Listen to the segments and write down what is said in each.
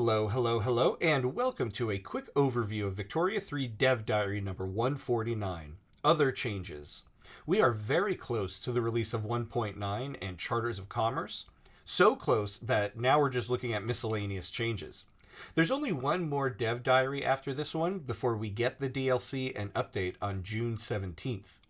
Hello, hello, hello, and welcome to a quick overview of Victoria 3 Dev Diary number 149, Other Changes. We are very close to the release of 1.9 and Charters of Commerce, so close that now we're just looking at miscellaneous changes. There's only one more Dev Diary after this one before we get the DLC and update on June 17th.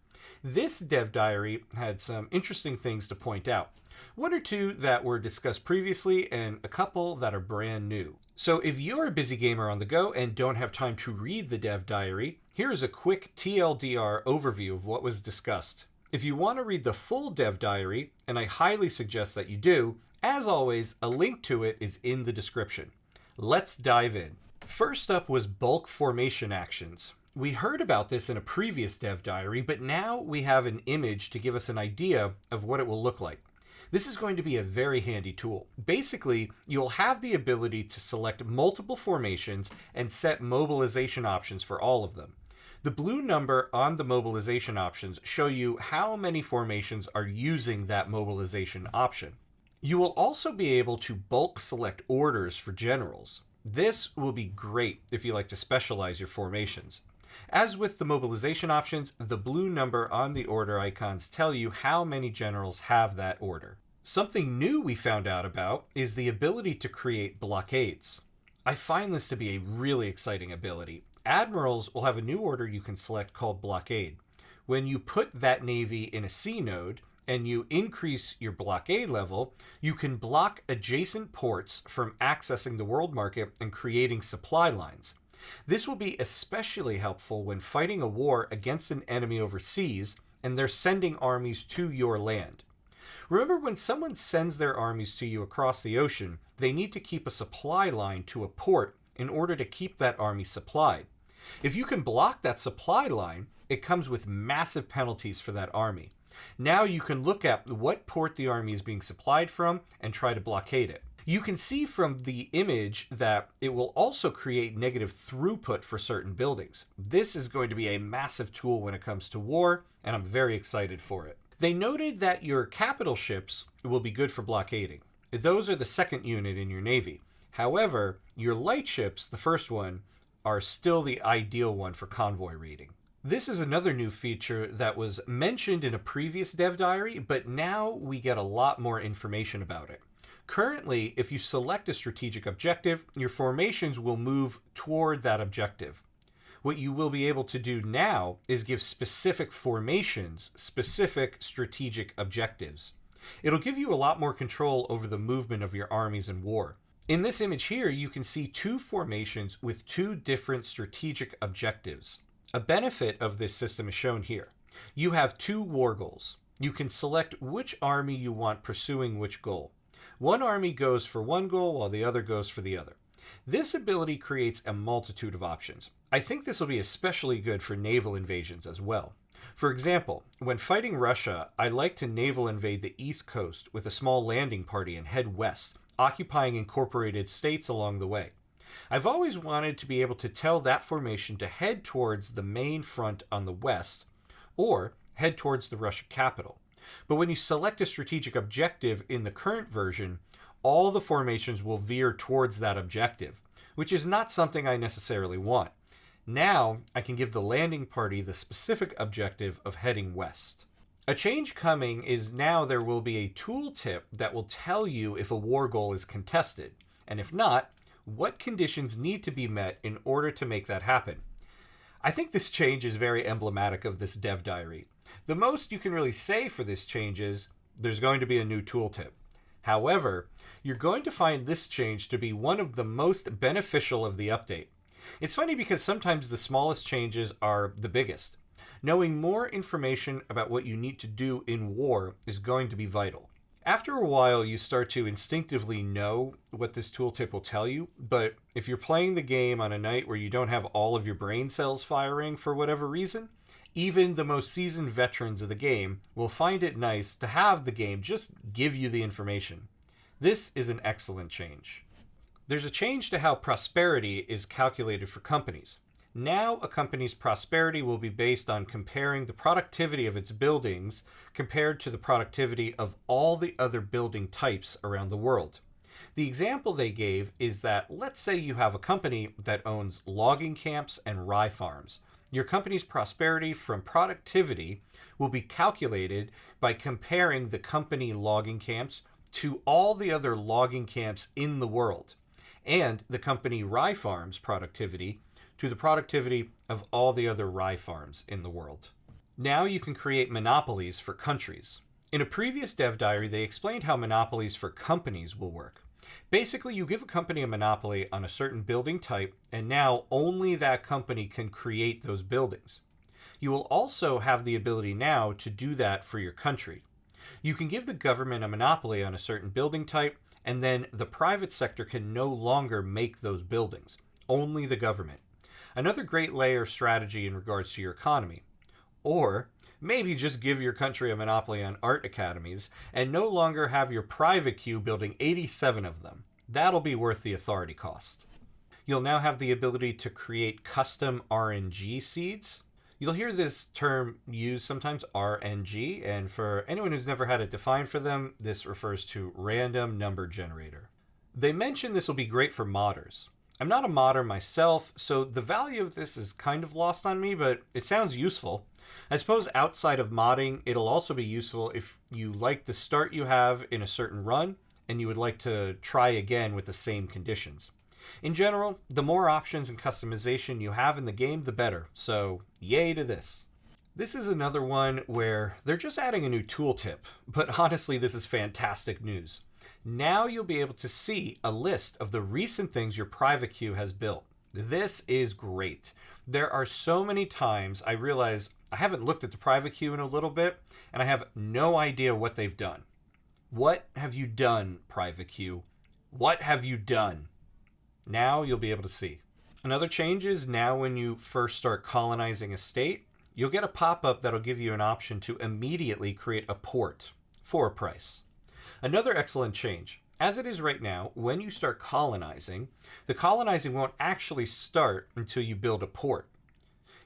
This Dev Diary had some interesting things to point out. One or two that were discussed previously, and a couple that are brand new. So if you're a busy gamer on the go and don't have time to read the Dev Diary, here's a quick TLDR overview of what was discussed. If you want to read the full Dev Diary, and I highly suggest that you do, as always, a link to it is in the description. Let's dive in. First up was bulk formation actions. We heard about this in a previous Dev Diary, but now we have an image to give us an idea of what it will look like. This is going to be a very handy tool. Basically, you'll have the ability to select multiple formations and set mobilization options for all of them. The blue number on the mobilization options show you how many formations are using that mobilization option. You will also be able to bulk select orders for generals. This will be great if you like to specialize your formations. As with the mobilization options, the blue number on the order icons tell you how many generals have that order. Something new we found out about is the ability to create blockades. I find this to be a really exciting ability. Admirals will have a new order you can select called blockade. When you put that navy in a C node and you increase your blockade level, you can block adjacent ports from accessing the world market and creating supply lines. This will be especially helpful when fighting a war against an enemy overseas and they're sending armies to your land. Remember, when someone sends their armies to you across the ocean, they need to keep a supply line to a port in order to keep that army supplied. If you can block that supply line, it comes with massive penalties for that army. Now you can look at what port the army is being supplied from and try to blockade it. You can see from the image that it will also create negative throughput for certain buildings. This is going to be a massive tool when it comes to war, and I'm very excited for it. They noted that your capital ships will be good for blockading. Those are the second unit in your navy. However, your light ships, the first one, are still the ideal one for convoy raiding. This is another new feature that was mentioned in a previous Dev Diary, but now we get a lot more information about it. Currently, if you select a strategic objective, your formations will move toward that objective. What you will be able to do now is give specific formations specific strategic objectives. It'll give you a lot more control over the movement of your armies in war. In this image here, you can see two formations with two different strategic objectives. A benefit of this system is shown here. You have two war goals. You can select which army you want pursuing which goal. One army goes for one goal while the other goes for the other. This ability creates a multitude of options. I think this will be especially good for naval invasions as well. For example, when fighting Russia, I like to naval invade the East Coast with a small landing party and head west, occupying incorporated states along the way. I've always wanted to be able to tell that formation to head towards the main front on the west, or head towards the Russian capital. But when you select a strategic objective in the current version, all the formations will veer towards that objective, which is not something I necessarily want. Now, I can give the landing party the specific objective of heading west. A change coming is now there will be a tooltip that will tell you if a war goal is contested, and if not, what conditions need to be met in order to make that happen. I think this change is very emblematic of this Dev Diary. The most you can really say for this change is there's going to be a new tooltip. However, you're going to find this change to be one of the most beneficial of the update. It's funny because sometimes the smallest changes are the biggest. Knowing more information about what you need to do in war is going to be vital. After a while, you start to instinctively know what this tooltip will tell you, but if you're playing the game on a night where you don't have all of your brain cells firing for whatever reason, even the most seasoned veterans of the game will find it nice to have the game just give you the information. This is an excellent change. There's a change to how prosperity is calculated for companies. Now a company's prosperity will be based on comparing the productivity of its buildings compared to the productivity of all the other building types around the world. The example they gave is that let's say you have a company that owns logging camps and rye farms. Your company's prosperity from productivity will be calculated by comparing the company logging camps to all the other logging camps in the world, and the company rye farms productivity to the productivity of all the other rye farms in the world. Now you can create monopolies for countries. In a previous dev diary, they explained how monopolies for companies will work. Basically, you give a company a monopoly on a certain building type, and now only that company can create those buildings. You will also have the ability now to do that for your country. You can give the government a monopoly on a certain building type, and then the private sector can no longer make those buildings, only the government. Another great layer strategy in regards to your economy. Or maybe just give your country a monopoly on art academies and no longer have your private queue building 87 of them. That'll be worth the authority cost. You'll now have the ability to create custom RNG seeds. You'll hear this term used sometimes, RNG, and for anyone who's never had it defined for them, this refers to random number generator. They mention this will be great for modders. I'm not a modder myself, so the value of this is kind of lost on me, but it sounds useful. I suppose outside of modding, it'll also be useful if you like the start you have in a certain run and you would like to try again with the same conditions. In general, the more options and customization you have in the game, the better, so yay to this. This is another one where they're just adding a new tooltip, but honestly, this is fantastic news. Now you'll be able to see a list of the recent things your private queue has built. This is great. There are so many times I realize I haven't looked at the private queue in a little bit, and I have no idea what they've done. What have you done, private queue? What have you done? Now you'll be able to see. Another change is now when you first start colonizing a state, you'll get a pop-up that'll give you an option to immediately create a port for a price. Another excellent change. As it is right now, when you start colonizing, the colonizing won't actually start until you build a port.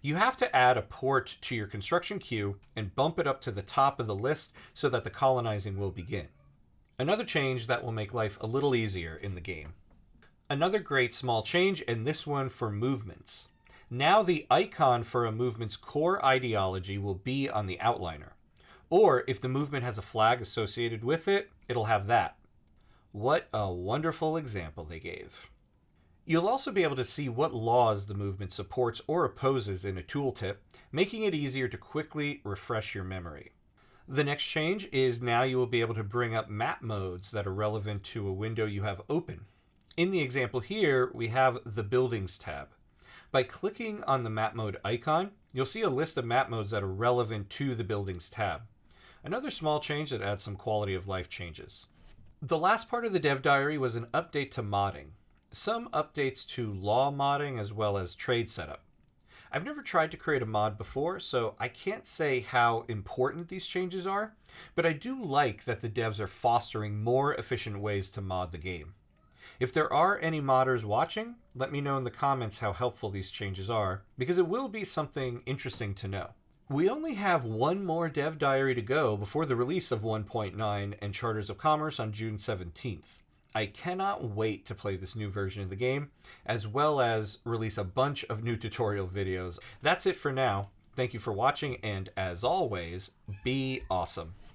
You have to add a port to your construction queue and bump it up to the top of the list so that the colonizing will begin. Another change that will make life a little easier in the game. Another great small change, and this one for movements. Now the icon for a movement's core ideology will be on the outliner. Or if the movement has a flag associated with it, it'll have that. What a wonderful example they gave. You'll also be able to see what laws the movement supports or opposes in a tooltip, making it easier to quickly refresh your memory. The next change is now you will be able to bring up map modes that are relevant to a window you have open. In the example here, we have the Buildings tab. By clicking on the map mode icon, you'll see a list of map modes that are relevant to the Buildings tab. Another small change that adds some quality of life changes. The last part of the dev diary was an update to modding. Some updates to law modding as well as trade setup. I've never tried to create a mod before, so I can't say how important these changes are, but I do like that the devs are fostering more efficient ways to mod the game. If there are any modders watching, let me know in the comments how helpful these changes are, because it will be something interesting to know. We only have one more dev diary to go before the release of 1.9 and Charters of Commerce on June 17th. I cannot wait to play this new version of the game, as well as release a bunch of new tutorial videos. That's it for now. Thank you for watching, and as always, be awesome.